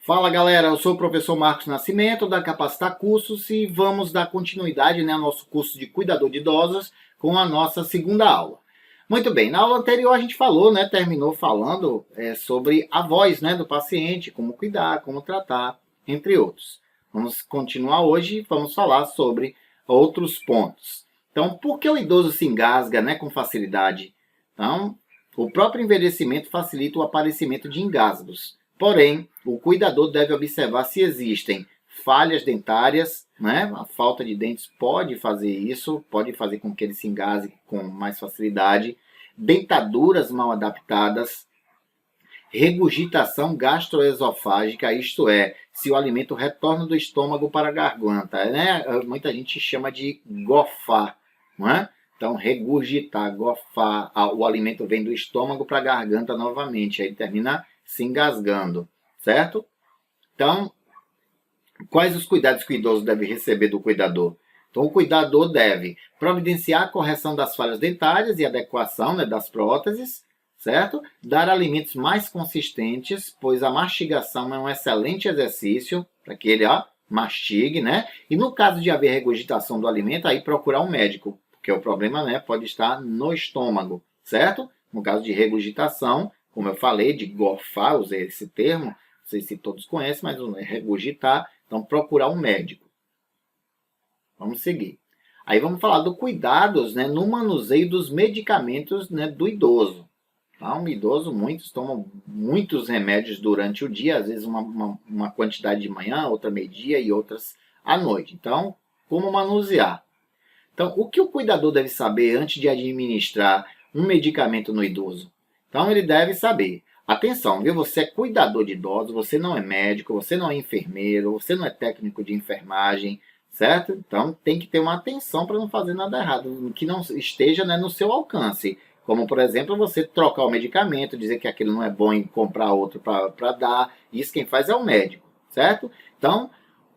Fala galera, eu sou o professor Marcos Nascimento da Capacitar Cursos e vamos dar continuidade ao nosso curso de cuidador de idosos com a nossa segunda aula. Muito bem, na aula anterior a gente falou, terminou falando sobre a voz do paciente, como cuidar, como tratar, entre outros. Vamos continuar hoje e vamos falar sobre outros pontos. Então, por que o idoso se engasga com facilidade? Então, o próprio envelhecimento facilita o aparecimento de engasgos. Porém, o cuidador deve observar se existem falhas dentárias, A falta de dentes pode fazer isso, pode fazer com que ele se engasgue com mais facilidade. Dentaduras mal adaptadas, regurgitação gastroesofágica, isto é, se o alimento retorna do estômago para a garganta, Muita gente chama de gofar, Então, regurgitar, gofar, o alimento vem do estômago para a garganta novamente, aí termina se engasgando, certo? Então, quais os cuidados que o idoso deve receber do cuidador? Então, o cuidador deve providenciar a correção das falhas dentárias e adequação das próteses, certo? Dar alimentos mais consistentes, pois a mastigação é um excelente exercício para que ele mastigue, E no caso de haver regurgitação do alimento, aí procurar um médico, porque o problema pode estar no estômago, certo? No caso de regurgitação, como eu falei, de gofar, usei esse termo, não sei se todos conhecem, mas regurgitar, então procurar um médico. Vamos seguir. Aí vamos falar do cuidados no manuseio dos medicamentos do idoso. Então, o idoso, muitos tomam muitos remédios durante o dia, às vezes uma quantidade de manhã, outra meio-dia e outras à noite. Então, como manusear? Então, o que o cuidador deve saber antes de administrar um medicamento no idoso? Então, ele deve saber. Atenção, viu? Você é cuidador de idosos, você não é médico, você não é enfermeiro, você não é técnico de enfermagem, certo? Então, tem que ter uma atenção para não fazer nada errado, que não esteja no seu alcance. Como, por exemplo, você trocar o medicamento, dizer que aquilo não é bom e comprar outro para dar. Isso quem faz é o médico, certo? Então,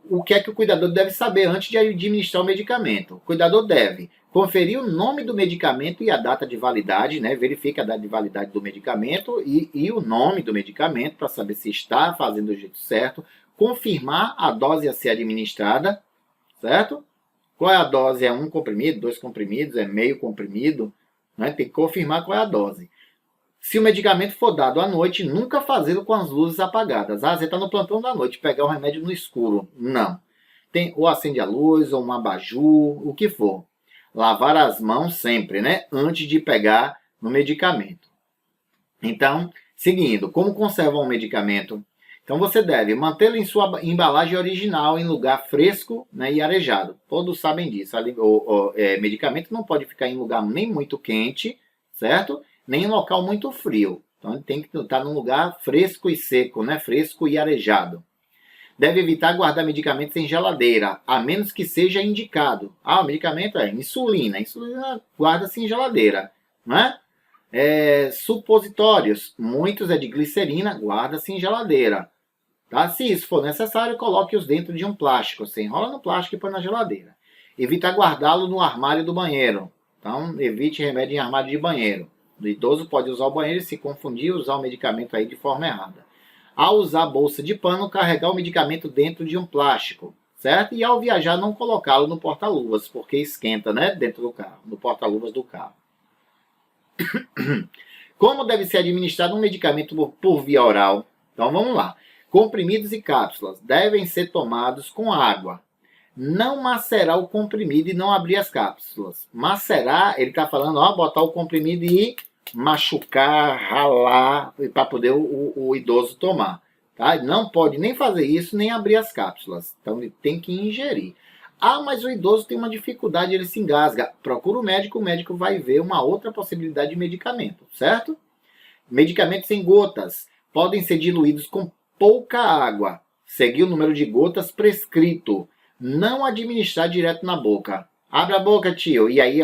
o que é que o cuidador deve saber antes de administrar o medicamento? O cuidador deve conferir o nome do medicamento e a data de validade, Verifica a data de validade do medicamento e o nome do medicamento para saber se está fazendo do jeito certo. Confirmar a dose a ser administrada, certo? Qual é a dose? É 1 comprimido, 2 comprimidos, é meio comprimido? Tem que confirmar qual é a dose. Se o medicamento for dado à noite, nunca fazê-lo com as luzes apagadas. Você está no plantão da noite, pegar o remédio no escuro. Não. Ou acende a luz, ou um abajur, o que for. Lavar as mãos sempre, Antes de pegar no medicamento. Então, seguindo, como conservar um medicamento? Então, você deve mantê-lo em sua embalagem original, em lugar fresco e arejado. Todos sabem disso. O medicamento não pode ficar em lugar nem muito quente, certo? Nem em local muito frio. Então, ele tem que estar num lugar fresco e seco, Fresco e arejado. Deve evitar guardar medicamentos em geladeira, a menos que seja indicado. O medicamento é insulina. Insulina guarda-se em geladeira, Supositórios, muitos é de glicerina, guarda-se em geladeira. Tá? Se isso for necessário, coloque-os dentro de um plástico. Você enrola no plástico e põe na geladeira. Evita guardá-lo no armário do banheiro. Então, evite remédio em armário de banheiro. O idoso pode usar o banheiro e se confundir e usar o medicamento aí de forma errada. Ao usar bolsa de pano, carregar o medicamento dentro de um plástico, certo? E ao viajar, não colocá-lo no porta-luvas, porque esquenta, dentro do carro, no porta-luvas do carro. Como deve ser administrado um medicamento por via oral? Então, vamos lá. Comprimidos e cápsulas devem ser tomados com água. Não macerar o comprimido e não abrir as cápsulas. Macerar, ele está falando, botar o comprimido e machucar, ralar, para poder o idoso tomar. Tá? Não pode nem fazer isso, nem abrir as cápsulas. Então, ele tem que ingerir. Mas o idoso tem uma dificuldade, ele se engasga. Procura o médico vai ver uma outra possibilidade de medicamento, certo? Medicamentos em gotas podem ser diluídos com pouca água. Seguir o número de gotas prescrito. Não administrar direto na boca. Abre a boca, tio. E aí,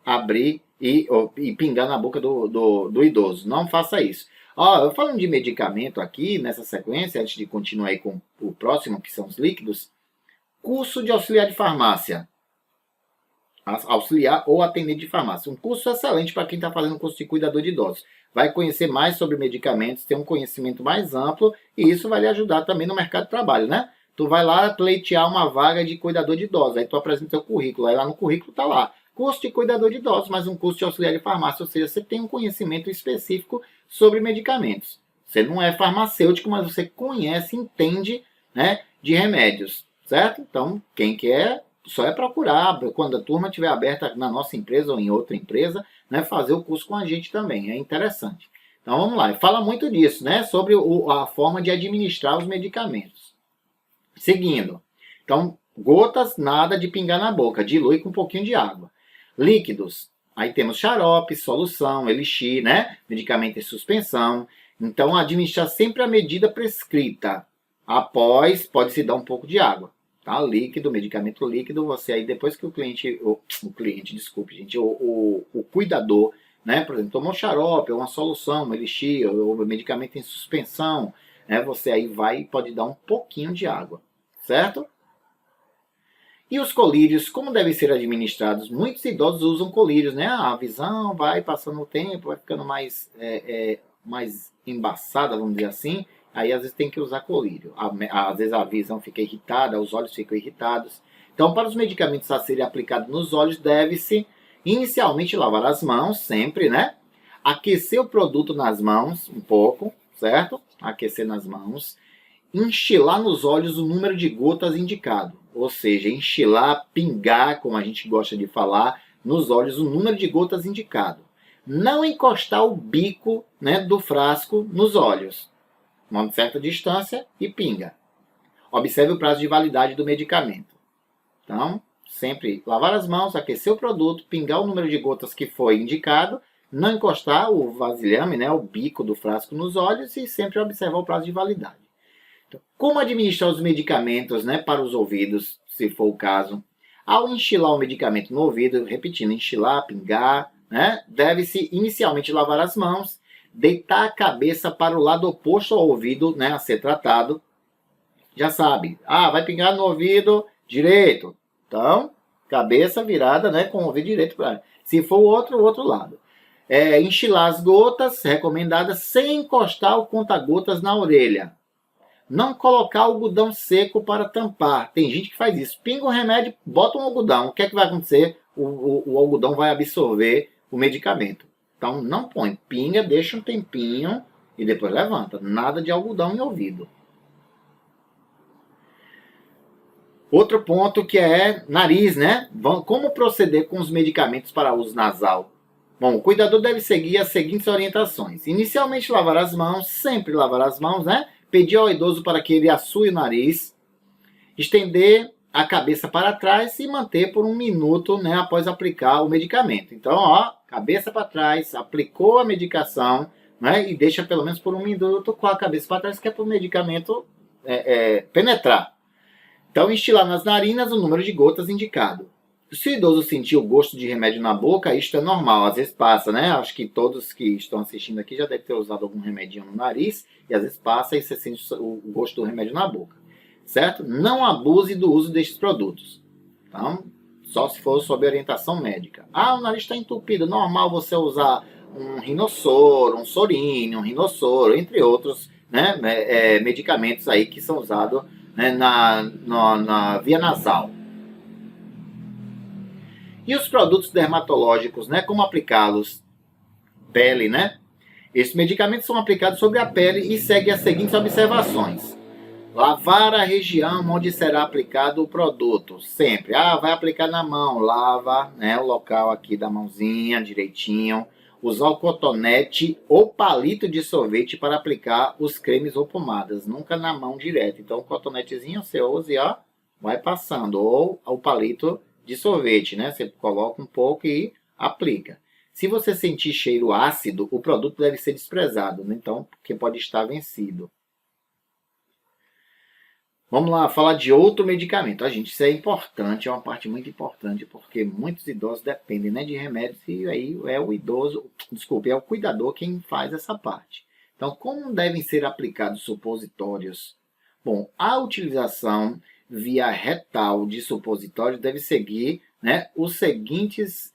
abrir e pingar na boca do idoso. Não faça isso. Eu falando de medicamento aqui, nessa sequência, antes de continuar aí com o próximo, que são os líquidos. Curso de auxiliar de farmácia. auxiliar ou atendente de farmácia. Um curso excelente para quem está fazendo um curso de cuidador de idosos. Vai conhecer mais sobre medicamentos, ter um conhecimento mais amplo e isso vai lhe ajudar também no mercado de trabalho, né? Tu vai lá pleitear uma vaga de cuidador de idosos, aí tu apresenta o currículo, aí lá no currículo tá lá, curso de cuidador de idosos, mais um curso de auxiliar de farmácia, ou seja, você tem um conhecimento específico sobre medicamentos. Você não é farmacêutico, mas você conhece, entende, né, de remédios, certo? Então, quem quer, só é procurar, quando a turma estiver aberta na nossa empresa ou em outra empresa, né, fazer o curso com a gente também, é interessante. Então, vamos lá, fala muito disso, né, sobre a forma de administrar os medicamentos. Seguindo, então, gotas, nada de pingar na boca, dilui com um pouquinho de água. Líquidos, aí temos xarope, solução, elixir, né, medicamento em suspensão. Então, administrar sempre a medida prescrita. Após, pode-se dar um pouco de água. Tá? Líquido, medicamento líquido, você aí, depois que o cliente, desculpe, gente, o cuidador, né, por exemplo, tomou xarope, ou uma solução, um elixir, ou medicamento em suspensão, né, você aí vai e pode dar um pouquinho de água, certo? E os colírios, como devem ser administrados? Muitos idosos usam colírios, né? A visão vai passando o tempo, vai ficando mais embaçada, vamos dizer assim. Aí às vezes tem que usar colírio. Às vezes a visão fica irritada, os olhos ficam irritados. Então, para os medicamentos a serem aplicados nos olhos, deve-se inicialmente lavar as mãos, sempre, né? Aquecer o produto nas mãos um pouco, certo? Aquecer nas mãos. Enchilar nos olhos o número de gotas indicado. Ou seja, enchilar, pingar, como a gente gosta de falar, nos olhos o número de gotas indicado. Não encostar o bico, né, do frasco nos olhos. Uma certa distância e pinga. Observe o prazo de validade do medicamento. Então, sempre lavar as mãos, aquecer o produto, pingar o número de gotas que foi indicado, não encostar o vasilhame, né, o bico do frasco nos olhos e sempre observar o prazo de validade. Então, como administrar os medicamentos, né, para os ouvidos, se for o caso? Ao enchilar o medicamento no ouvido, repetindo, enchilar, pingar, né, deve-se inicialmente lavar as mãos, deitar a cabeça para o lado oposto ao ouvido, né, a ser tratado. Já sabe, vai pingar no ouvido direito. Então, cabeça virada, né, com o ouvido direito para. Se for o outro lado. Enchilar as gotas, recomendadas, sem encostar o conta-gotas na orelha. Não colocar algodão seco para tampar. Tem gente que faz isso. Pinga o remédio, bota um algodão. O que é que vai acontecer? O algodão vai absorver o medicamento. Então, não põe. Pinga, deixa um tempinho e depois levanta. Nada de algodão em ouvido. Outro ponto que é nariz, né? Como proceder com os medicamentos para uso nasal? Bom, o cuidador deve seguir as seguintes orientações. Inicialmente, lavar as mãos. Sempre lavar as mãos, né? Pedir ao idoso para que ele assue o nariz. Estender a cabeça para trás e manter por 1 minuto, né, após aplicar o medicamento. Então, cabeça para trás, aplicou a medicação, né, e deixa pelo menos por 1 minuto com a cabeça para trás, que é para o medicamento penetrar. Então, instilar nas narinas o número de gotas indicado. Se o idoso sentir o gosto de remédio na boca, isto é normal, às vezes passa, né? Acho que todos que estão assistindo aqui já devem ter usado algum remedinho no nariz, e às vezes passa e você sente o gosto do remédio na boca, certo? Não abuse do uso destes produtos. Então, só se for sob orientação médica. O nariz está entupido, normal você usar um rinossoro, um sorine, um rinossoro, entre outros, né, medicamentos aí que são usados, né, na via nasal. E os produtos dermatológicos, né? Como aplicá-los? Pele, né? Esses medicamentos são aplicados sobre a pele e seguem as seguintes observações. Lavar a região onde será aplicado o produto. Sempre. Vai aplicar na mão. Lava, né, o local aqui da mãozinha direitinho. Usar o cotonete ou palito de sorvete para aplicar os cremes ou pomadas. Nunca na mão direto. Então, o cotonetezinho você usa e vai passando. Ou o palito de sorvete, né? Você coloca um pouco e aplica. Se você sentir cheiro ácido, o produto deve ser desprezado, né? Então, porque pode estar vencido. Vamos lá, falar de outro medicamento. Gente, isso é importante, é uma parte muito importante, porque muitos idosos dependem, né, de remédios e aí é o cuidador quem faz essa parte. Então, como devem ser aplicados supositórios? Bom, a utilização via retal de supositórios deve seguir, né,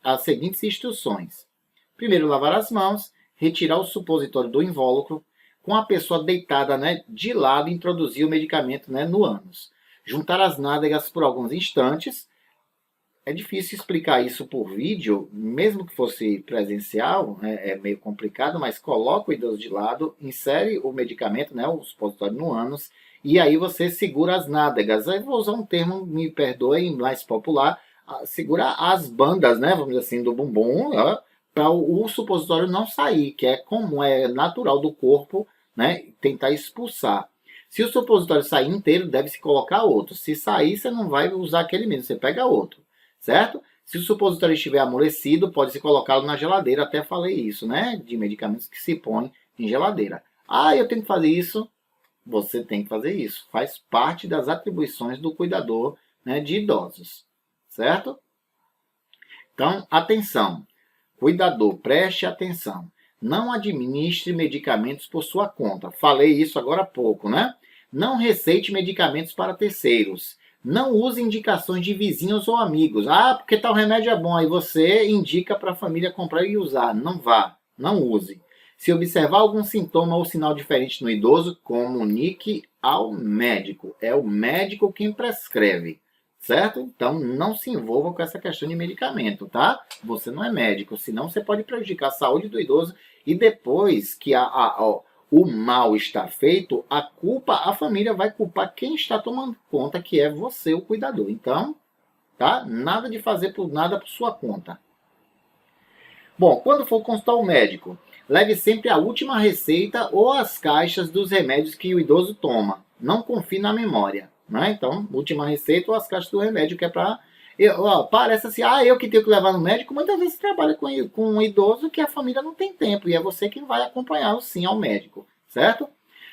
as seguintes instruções. Primeiro, lavar as mãos, retirar o supositório do invólucro, com a pessoa deitada, né, de lado, introduzir o medicamento, né, no ânus. Juntar as nádegas por alguns instantes. É difícil explicar isso por vídeo, mesmo que fosse presencial, né, é meio complicado, mas coloca o idoso de lado, insere o medicamento, né, o supositório no ânus, e aí você segura as nádegas. Aí vou usar um termo, me perdoem, mais popular, segura as bandas, né, vamos dizer assim, do bumbum, para o supositório não sair, que é comum, é natural do corpo, né, tentar expulsar. Se o supositório sair inteiro, deve-se colocar outro. Se sair, você não vai usar aquele mesmo, você pega outro, certo? Se o supositório estiver amolecido, pode-se colocá-lo na geladeira, até falei isso, né, de medicamentos que se põem em geladeira. Ah, eu tenho que fazer isso? Você tem que fazer isso. Faz parte das atribuições do cuidador, né, de idosos, certo? Então, atenção. Cuidador, preste atenção. Não administre medicamentos por sua conta. Falei isso agora há pouco, né? Não receite medicamentos para terceiros. Não use indicações de vizinhos ou amigos. Ah, porque tal remédio é bom. Aí você indica para a família comprar e usar. Não vá. Não use. Se observar algum sintoma ou sinal diferente no idoso, comunique ao médico. É o médico quem prescreve. Certo? Então, não se envolva com essa questão de medicamento, tá? Você não é médico, senão você pode prejudicar a saúde do idoso e depois que o mal está feito, a família vai culpar quem está tomando conta, que é você, o cuidador. Então, tá? Nada de fazer nada por sua conta. Bom, quando for consultar o médico, leve sempre a última receita ou as caixas dos remédios que o idoso toma. Não confie na memória. Né? Então, última receita ou as caixas do remédio, que é para... Parece assim, eu que tenho que levar no médico. Muitas vezes você trabalha com um idoso que a família não tem tempo, e é você quem vai acompanhá-lo sim ao médico, certo?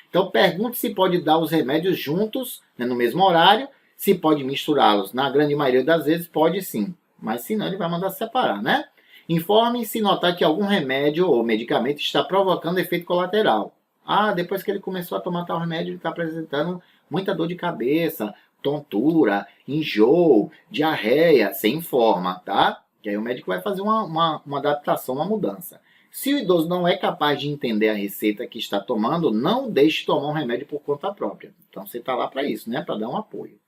Então, pergunte se pode dar os remédios juntos, né, no mesmo horário, se pode misturá-los. Na grande maioria das vezes pode sim, mas se não ele vai mandar separar, né? Informe se notar que algum remédio ou medicamento está provocando efeito colateral. Depois que ele começou a tomar tal remédio, ele está apresentando muita dor de cabeça, tontura, enjoo, diarreia, você informa, tá? Que aí o médico vai fazer uma adaptação, uma mudança. Se o idoso não é capaz de entender a receita que está tomando, não deixe tomar um remédio por conta própria. Então você está lá para isso, né? Para dar um apoio.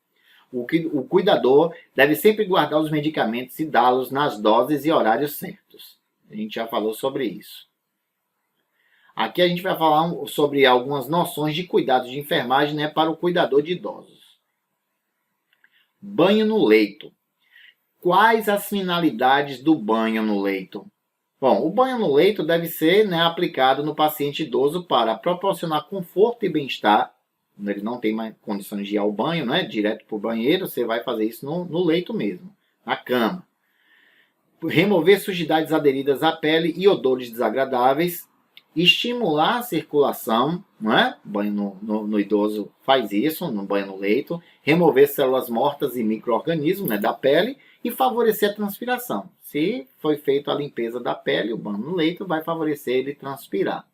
O cuidador deve sempre guardar os medicamentos e dá-los nas doses e horários certos. A gente já falou sobre isso. Aqui a gente vai falar sobre algumas noções de cuidados de enfermagem, né, para o cuidador de idosos. Banho no leito. Quais as finalidades do banho no leito? Bom, o banho no leito deve ser, né, aplicado no paciente idoso para proporcionar conforto e bem-estar. Ele não tem mais condições de ir ao banho, né, direto para o banheiro, você vai fazer isso no leito mesmo, na cama. Remover sujidades aderidas à pele e odores desagradáveis. Estimular a circulação, não é? O banho no idoso faz isso, no banho no leito. Remover células mortas e micro-organismos, né, da pele e favorecer a transpiração. Se foi feita a limpeza da pele, o banho no leito vai favorecer ele transpirar.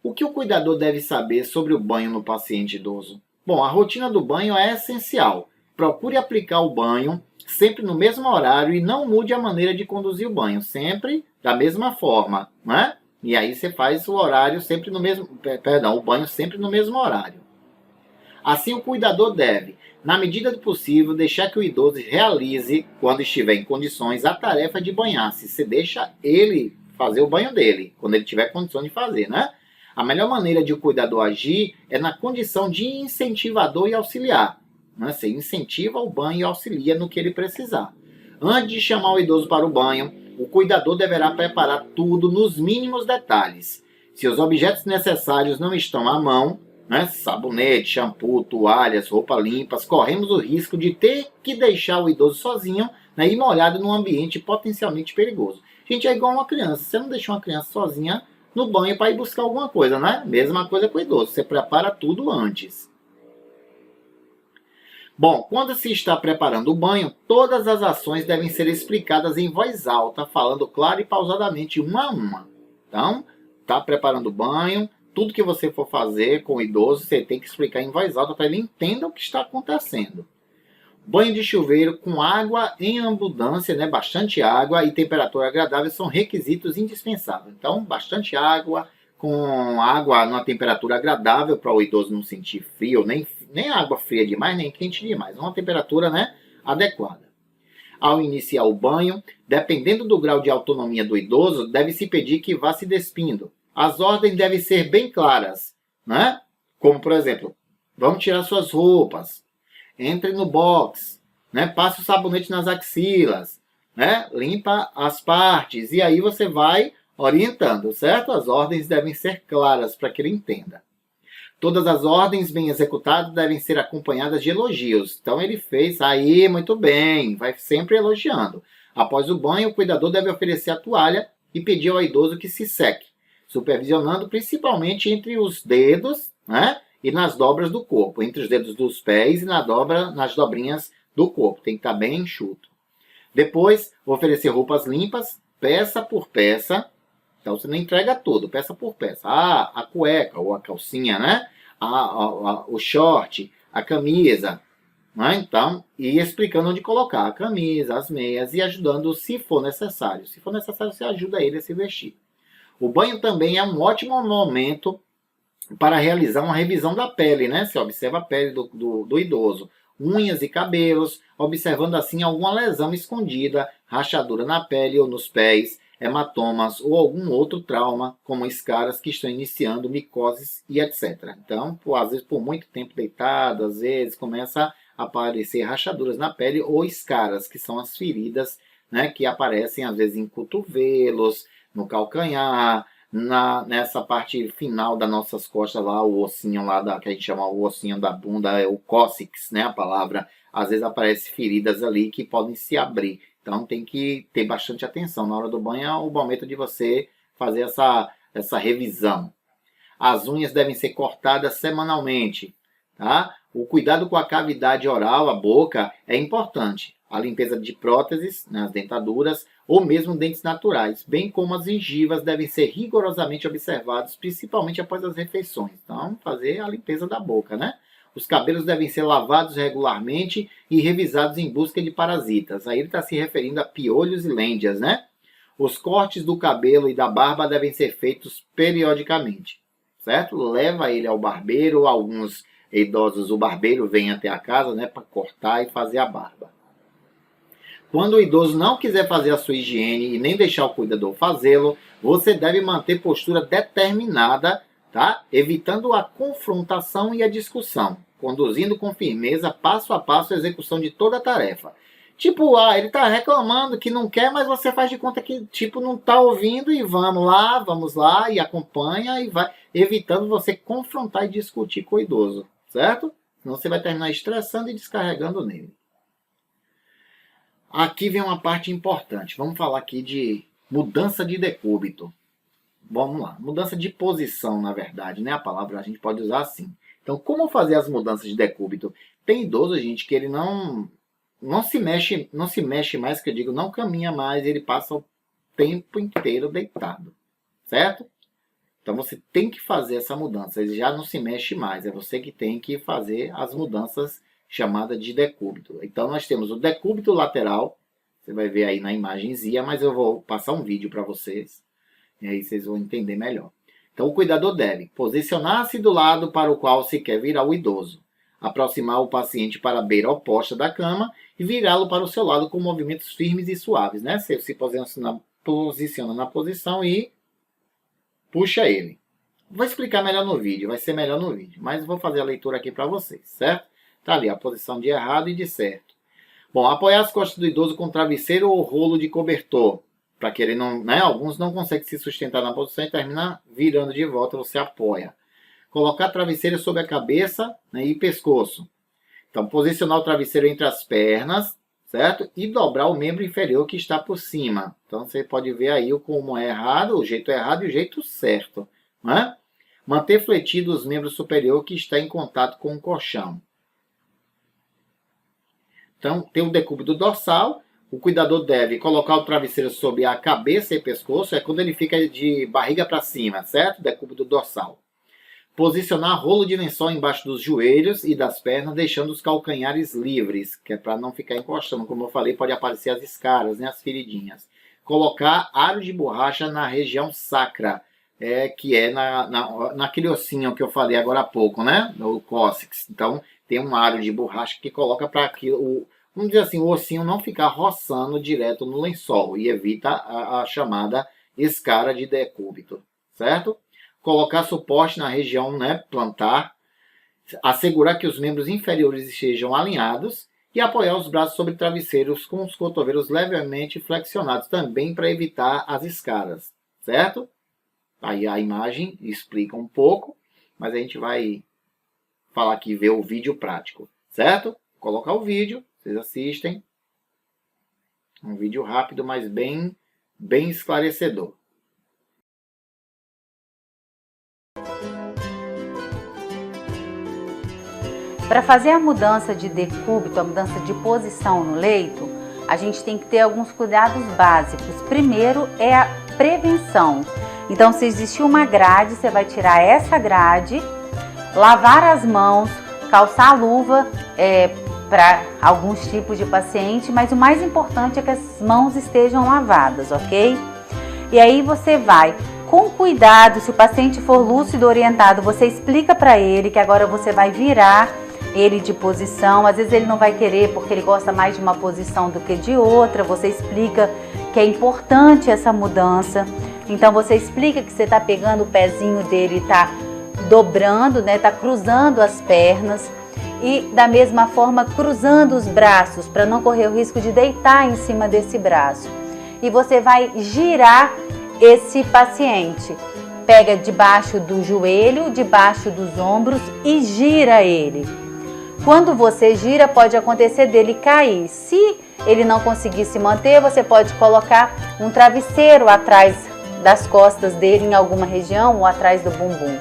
O que o cuidador deve saber sobre o banho no paciente idoso? Bom, a rotina do banho é essencial. Procure aplicar o banho sempre no mesmo horário e não mude a maneira de conduzir o banho, sempre da mesma forma, né? E aí você faz o horário sempre no mesmo, o banho sempre no mesmo horário. Assim, o cuidador deve, na medida do possível, deixar que o idoso realize, quando estiver em condições, a tarefa de banhar-se. Você deixa ele fazer o banho dele, quando ele tiver condições de fazer, né? A melhor maneira de o cuidador agir é na condição de incentivador e auxiliar. Você incentiva o banho e auxilia no que ele precisar. Antes de chamar o idoso para o banho, o cuidador deverá preparar tudo nos mínimos detalhes. Se os objetos necessários não estão à mão, sabonete, shampoo, toalhas, roupas limpas, corremos o risco de ter que deixar o idoso sozinho, e molhado num ambiente potencialmente perigoso. Gente, é igual uma criança. Você não deixa uma criança sozinha no banho para ir buscar alguma coisa, né? Mesma coisa com o idoso. Você prepara tudo antes. Bom, quando se está preparando o banho, todas as ações devem ser explicadas em voz alta, falando claro e pausadamente, uma a uma. Então, está preparando o banho, tudo que você for fazer com o idoso, você tem que explicar em voz alta para ele entender o que está acontecendo. Banho de chuveiro com água em abundância, né? Bastante água e temperatura agradável são requisitos indispensáveis. Então, bastante água, com água numa temperatura agradável para o idoso não sentir frio, nem água fria demais, nem quente demais. Uma temperatura, né, adequada. Ao iniciar o banho, dependendo do grau de autonomia do idoso, deve-se pedir que vá se despindo. As ordens devem ser bem claras, né? Como, por exemplo, vamos tirar suas roupas, entre no box, né? Passe o sabonete nas axilas, né? Limpa as partes, e aí você vai orientando, certo? As ordens devem ser claras para que ele entenda. Todas as ordens bem executadas devem ser acompanhadas de elogios. Então ele fez, aí, muito bem, vai sempre elogiando. Após o banho, o cuidador deve oferecer a toalha e pedir ao idoso que se seque, supervisionando principalmente entre os dedos, né, e nas dobras do corpo, entre os dedos dos pés e nas dobrinhas do corpo. Tem que estar bem enxuto. Depois, oferecer roupas limpas, peça por peça. Então você não entrega tudo, peça por peça. A cueca ou a calcinha, né? O short, a camisa. Né? Então, e explicando onde colocar a camisa, as meias e ajudando se for necessário. Se for necessário, você ajuda ele a se vestir. O banho também é um ótimo momento para realizar uma revisão da pele, né? Você observa a pele do idoso. Unhas e cabelos, observando assim alguma lesão escondida, rachadura na pele ou nos pés, hematomas ou algum outro trauma, como escaras que estão iniciando, micoses e etc. Então, às vezes, por muito tempo deitado, às vezes começa a aparecer rachaduras na pele ou escaras, que são as feridas, né, que aparecem às vezes em cotovelos, no calcanhar, nessa parte final das nossas costas lá, o ossinho lá, que a gente chama o ossinho da bunda, é o cóccix, né, a palavra. Às vezes aparecem feridas ali que podem se abrir. Então tem que ter bastante atenção. Na hora do banho é o momento de você fazer essa revisão. As unhas devem ser cortadas semanalmente. Tá? O cuidado com a cavidade oral, a boca, é importante. A limpeza de próteses, né, as dentaduras, ou mesmo dentes naturais, bem como as gengivas devem ser rigorosamente observadas, principalmente após as refeições. Então, fazer a limpeza da boca, né? Os cabelos devem ser lavados regularmente e revisados em busca de parasitas. Aí ele está se referindo a piolhos e lêndias, né? Os cortes do cabelo e da barba devem ser feitos periodicamente, certo? Leva ele ao barbeiro. Alguns idosos, o barbeiro vem até a casa, né, para cortar e fazer a barba. Quando o idoso não quiser fazer a sua higiene e nem deixar o cuidador fazê-lo, você deve manter postura determinada, tá? Evitando a confrontação e a discussão, conduzindo com firmeza, passo a passo, a execução de toda a tarefa. Tipo, ele tá reclamando que não quer, mas você faz de conta que, tipo, não tá ouvindo e vamos lá, e acompanha e vai, evitando você confrontar e discutir com o idoso, certo? Senão você vai terminar estressando e descarregando nele. Aqui vem uma parte importante. Vamos falar aqui de mudança de decúbito. Vamos lá. Mudança de posição, na verdade, né? A palavra a gente pode usar assim. Então, como fazer as mudanças de decúbito? Tem idoso, gente, que ele não se mexe mais, que eu digo, não caminha mais, ele passa o tempo inteiro deitado, certo? Então você tem que fazer essa mudança, ele já não se mexe mais, é você que tem que fazer as mudanças chamadas de decúbito. Então nós temos o decúbito lateral, você vai ver aí na imagenzinha, mas eu vou passar um vídeo para vocês, e aí vocês vão entender melhor. Então o cuidador deve posicionar-se do lado para o qual se quer virar o idoso, aproximar o paciente para a beira oposta da cama e virá-lo para o seu lado com movimentos firmes e suaves, né? Você se posiciona na posição e puxa ele. Vou explicar melhor no vídeo, vai ser melhor no vídeo, mas vou fazer a leitura aqui para vocês, certo? Tá ali a posição de errado e de certo. Bom, apoiar as costas do idoso com travesseiro ou rolo de cobertor, para que ele não, né? Alguns não conseguem se sustentar na posição e termina virando de volta, você apoia. Colocar travesseiro sobre a cabeça, né, e pescoço. Então, posicionar o travesseiro entre as pernas, certo? E dobrar o membro inferior que está por cima. Então, você pode ver aí como é errado, o jeito errado e o jeito certo. Né? Manter fletido os membros superior que está em contato com o colchão. Então, tem o decúbito dorsal. O cuidador deve colocar o travesseiro sobre a cabeça e pescoço. É quando ele fica de barriga para cima, certo? Decúbito dorsal. Posicionar rolo de lençol embaixo dos joelhos e das pernas, deixando os calcanhares livres, que é para não ficar encostando. Como eu falei, pode aparecer as escaras, né, as feridinhas. Colocar aro de borracha na região sacra, que é naquele ossinho que eu falei agora há pouco, né? O cóccix. Então, tem um aro de borracha que coloca para que vamos dizer assim, o ossinho não ficar roçando direto no lençol e evita a chamada escara de decúbito, certo? Colocar suporte na região, né, plantar, assegurar que os membros inferiores estejam alinhados e apoiar os braços sobre travesseiros com os cotovelos levemente flexionados, também para evitar as escaras, certo? Aí a imagem explica um pouco, mas a gente vai falar aqui, ver o vídeo prático, certo? Vou colocar o vídeo, vocês assistem. Um vídeo rápido, mas bem esclarecedor. Para fazer a mudança de decúbito, a mudança de posição no leito, a gente tem que ter alguns cuidados básicos. Primeiro é a prevenção. Então, se existir uma grade, você vai tirar essa grade, lavar as mãos, calçar a luva para alguns tipos de paciente, mas o mais importante é que as mãos estejam lavadas, ok? E aí você vai, com cuidado, se o paciente for lúcido, orientado, você explica para ele que agora você vai virar ele de posição. Às vezes ele não vai querer porque ele gosta mais de uma posição do que de outra. Você explica que é importante essa mudança. Então você explica que você está pegando o pezinho dele e está dobrando, né? Está cruzando as pernas e da mesma forma cruzando os braços para não correr o risco de deitar em cima desse braço. E você vai girar esse paciente. Pega debaixo do joelho, debaixo dos ombros e gira ele. Quando você gira, pode acontecer dele cair. Se ele não conseguir se manter, você pode colocar um travesseiro atrás das costas dele, em alguma região, ou atrás do bumbum.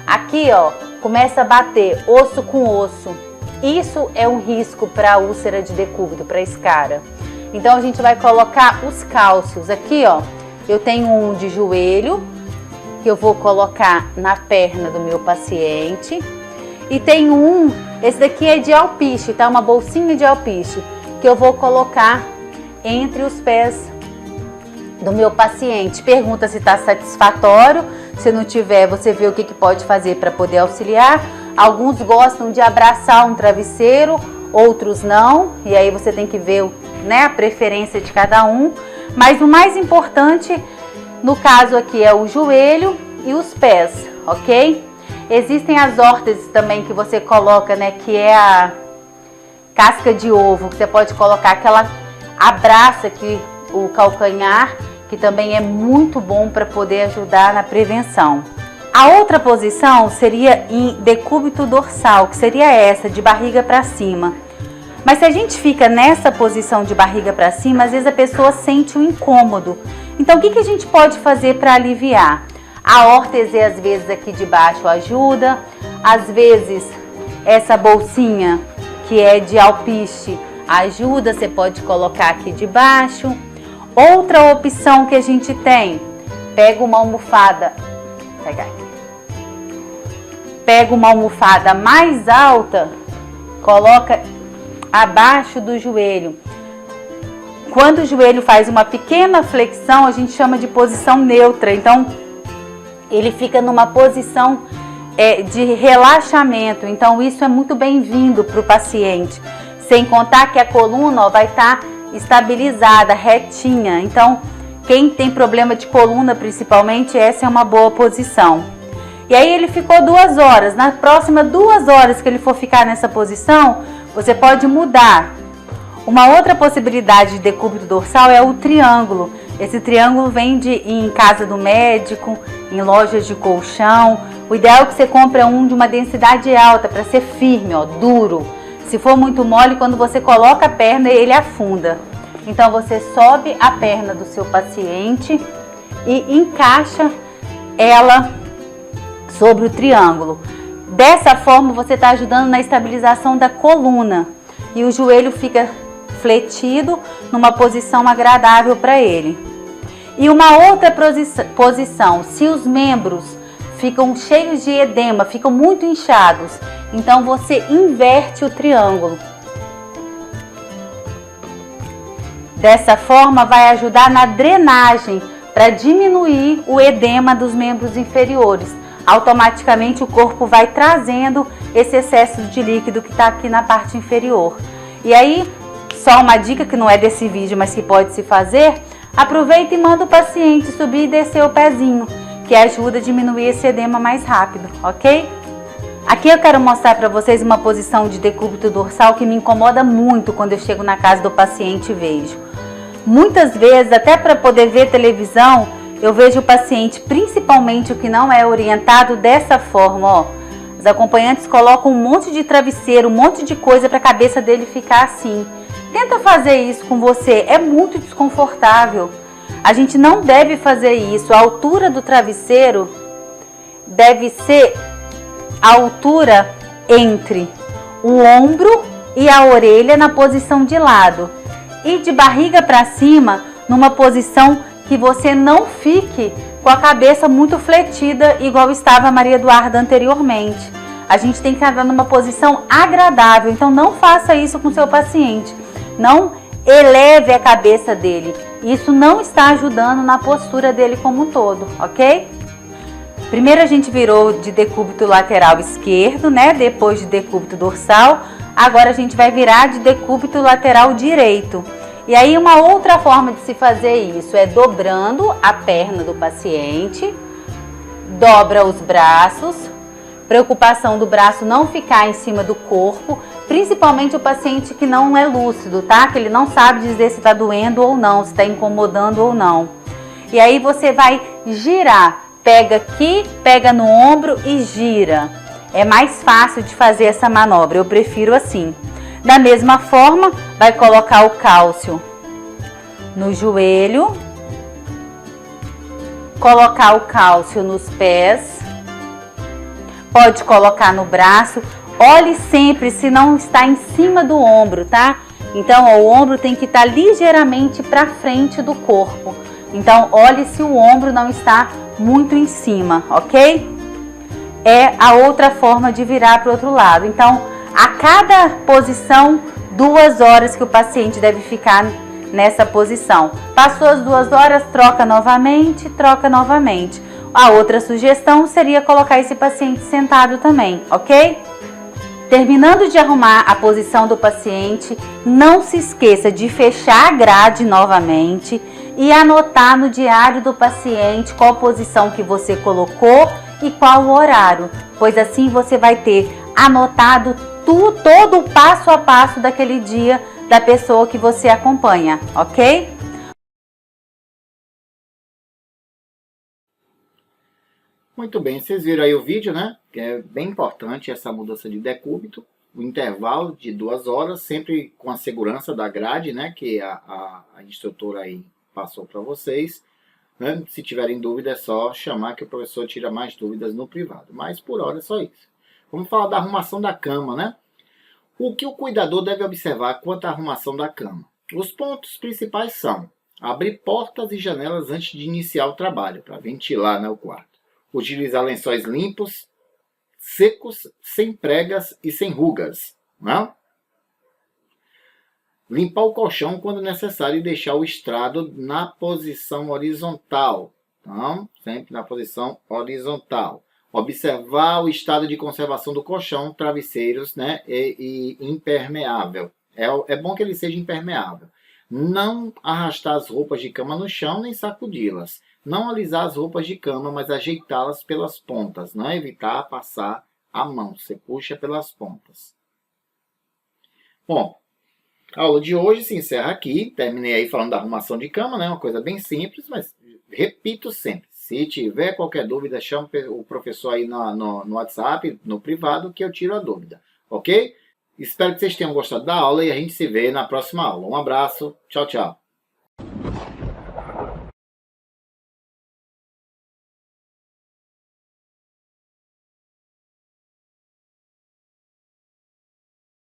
Aqui, ó, começa a bater osso com osso. Isso é um risco para a úlcera de decúbito, para a escara. Então, a gente vai colocar os cálcios. Aqui, ó, eu tenho um de joelho, que eu vou colocar na perna do meu paciente. E tem esse daqui é de alpiste, tá? Uma bolsinha de alpiste, que eu vou colocar entre os pés do meu paciente. Pergunta se está satisfatório. Se não tiver, você vê o que pode fazer para poder auxiliar. Alguns gostam de abraçar um travesseiro, outros não. E aí você tem que ver, né, a preferência de cada um. Mas o mais importante, no caso aqui, é o joelho e os pés, ok? Existem as órteses também que você coloca, né, que é a casca de ovo, que você pode colocar, aquela abraça aqui o calcanhar, que também é muito bom para poder ajudar na prevenção. A outra posição seria em decúbito dorsal, que seria essa, de barriga para cima. Mas se a gente fica nessa posição de barriga para cima, às vezes a pessoa sente um incômodo. Então, o que a gente pode fazer para aliviar? A órtese, às vezes, aqui de baixo ajuda. Às vezes, essa bolsinha, que é de alpiste, ajuda. Você pode colocar aqui de baixo. Outra opção que a gente tem, pega uma almofada, pega uma almofada mais alta, coloca abaixo do joelho. Quando o joelho faz uma pequena flexão, a gente chama de posição neutra. Então, ele fica numa posição de relaxamento. Então, isso é muito bem-vindo para o paciente. Sem contar que a coluna, ó, vai estar estabilizada, retinha. Então, quem tem problema de coluna, principalmente, essa é uma boa posição. E aí ele ficou 2 horas. Na próxima 2 horas que ele for ficar nessa posição, você pode mudar. Uma outra possibilidade de decúbito dorsal é o triângulo. Esse triângulo vende em casa do médico, em lojas de colchão. O ideal é que você compre um de uma densidade alta, para ser firme, ó, duro. Se for muito mole, quando você coloca a perna, ele afunda. Então você sobe a perna do seu paciente e encaixa ela sobre o triângulo. Dessa forma você está ajudando na estabilização da coluna e o joelho fica fletido numa posição agradável para ele. E uma outra posição, se os membros ficam cheios de edema, ficam muito inchados. Então você inverte o triângulo. Dessa forma vai ajudar na drenagem para diminuir o edema dos membros inferiores. Automaticamente o corpo vai trazendo esse excesso de líquido que está aqui na parte inferior. E aí, só uma dica que não é desse vídeo, mas que pode se fazer, aproveita e manda o paciente subir e descer o pezinho, que ajuda a diminuir esse edema mais rápido, ok? Aqui eu quero mostrar para vocês uma posição de decúbito dorsal que me incomoda muito quando eu chego na casa do paciente e vejo. Muitas vezes, até para poder ver televisão, eu vejo o paciente, principalmente o que não é orientado, dessa forma, ó. Os acompanhantes colocam um monte de travesseiro, um monte de coisa para a cabeça dele ficar assim. Tenta fazer isso com você, é muito desconfortável. A gente não deve fazer isso. A altura do travesseiro deve ser a altura entre o ombro e a orelha na posição de lado. E de barriga para cima, numa posição que você não fique com a cabeça muito fletida, igual estava a Maria Eduarda anteriormente. A gente tem que andar numa posição agradável, então não faça isso com seu paciente. Não eleve a cabeça dele. Isso não está ajudando na postura dele como um todo, ok? Primeiro a gente virou de decúbito lateral esquerdo, né? Depois de decúbito dorsal. Agora a gente vai virar de decúbito lateral direito. E aí uma outra forma de se fazer isso é dobrando a perna do paciente, dobra os braços, preocupação do braço não ficar em cima do corpo, principalmente o paciente que não é lúcido, tá? Que ele não sabe dizer se está doendo ou não, se está incomodando ou não. E aí você vai girar, pega aqui, pega no ombro e gira. É mais fácil de fazer essa manobra, eu prefiro assim. Da mesma forma, vai colocar o cálcio no joelho, colocar o cálcio nos pés, pode colocar no braço. Olhe sempre se não está em cima do ombro, tá? Então, ó, o ombro tem que estar ligeiramente para frente do corpo. Então, olhe se o ombro não está muito em cima, ok? É a outra forma de virar para o outro lado. Então, a cada posição, 2 horas que o paciente deve ficar nessa posição. Passou as 2 horas, troca novamente, troca novamente. A outra sugestão seria colocar esse paciente sentado também, ok? Terminando de arrumar a posição do paciente, não se esqueça de fechar a grade novamente e anotar no diário do paciente qual posição que você colocou e qual o horário, pois assim você vai ter anotado todo o passo a passo daquele dia da pessoa que você acompanha, ok? Muito bem, vocês viram aí o vídeo, né? Que é bem importante essa mudança de decúbito. O intervalo de 2 horas, sempre com a segurança da grade, né? Que a instrutora aí passou para vocês. Né? Se tiverem dúvida, é só chamar que o professor tira mais dúvidas no privado. Mas por hora é só isso. Vamos falar da arrumação da cama, né? O que o cuidador deve observar quanto à arrumação da cama? Os pontos principais são abrir portas e janelas antes de iniciar o trabalho, para ventilar, né, o quarto. Utilizar lençóis limpos, secos, sem pregas e sem rugas. Né? Limpar o colchão quando necessário e deixar o estrado na posição horizontal. Então, sempre na posição horizontal. Observar o estado de conservação do colchão, travesseiros, né, e impermeável. É bom que ele seja impermeável. Não arrastar as roupas de cama no chão, nem sacudi-las. Não alisar as roupas de cama, mas ajeitá-las pelas pontas. Não evitar passar a mão. Você puxa pelas pontas. Bom, a aula de hoje se encerra aqui. Terminei aí falando da arrumação de cama, né? Uma coisa bem simples, mas repito sempre. Se tiver qualquer dúvida, chama o professor aí no WhatsApp, no privado, que eu tiro a dúvida. Ok? Espero que vocês tenham gostado da aula e a gente se vê na próxima aula. Um abraço. Tchau, tchau.